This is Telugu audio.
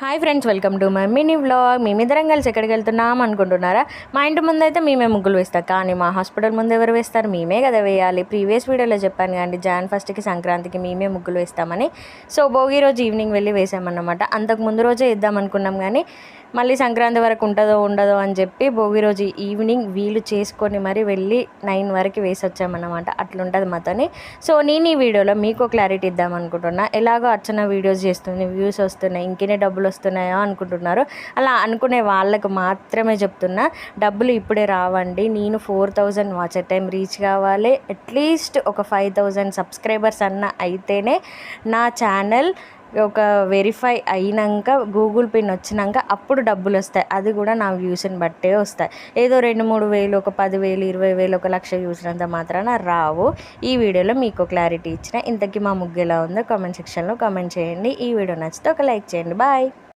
Hi friends, welcome to my mini vlog. మేమిద్దరం కలిసి ఎక్కడికి వెళ్తున్నాం అనుకుంటున్నారా? మా ఇంటి ముందు అయితే మేమే ముగ్గులు వేస్తాం, కానీ మా హాస్పిటల్ ముందు ఎవరు వేస్తారు? మేమే కదా వేయాలి. ప్రీవియస్ వీడియోలో చెప్పాను కానీ జాన్ ఫస్ట్కి సంక్రాంతికి మేమే ముగ్గులు వేస్తామని. సో భోగి రోజు ఈవినింగ్ వెళ్ళి వేసామన్నమాట. అంతకు ముందు రోజే వేద్దాం అనుకున్నాం, కానీ మళ్ళీ సంక్రాంతి వరకు ఉంటుందో ఉండదో అని చెప్పి భోగి రోజు ఈవినింగ్ వీలు చేసుకొని మరి వెళ్ళి 9 వరకు వేసి వచ్చామన్నమాట. అట్లుంటుంది మాతోని. సో నేను ఈ వీడియోలో మీకు క్లారిటీ ఇద్దాం అనుకుంటున్నా. ఎలాగో అర్చన వీడియోస్ చేస్తుంది, వ్యూస్ వస్తున్నాయి, ఇంకేనే డబ్బులు వస్తున్నాయో అనుకుంటున్నారు. అలా అనుకునే వాళ్ళకు మాత్రమే చెప్తున్నా, డబ్బులు ఇప్పుడే రావండి. నేను 4000 వాచ్ టైం రీచ్ కావాలి, అట్లీస్ట్ ఒక 5000 సబ్స్క్రైబర్స్ అన్న అయితేనే నా ఛానల్ ఒక వెరిఫై అయినాక గూగుల్ పిన్ వచ్చినాక అప్పుడు డబ్బులు వస్తాయి. అది కూడా నా వ్యూస్ని బట్టే వస్తాయి. ఏదో 2-3 వేలు, ఒక 10,000, 20,000, 1,00,000 చూసినంత మాత్రాన రావు. ఈ వీడియోలో మీకు క్లారిటీ ఇచ్చిన. ఇంతకీ మా ముగ్గు ఎలా ఉందో కామెంట్ సెక్షన్లో కామెంట్ చేయండి. ఈ వీడియో నచ్చితే ఒక లైక్ చేయండి. బాయ్.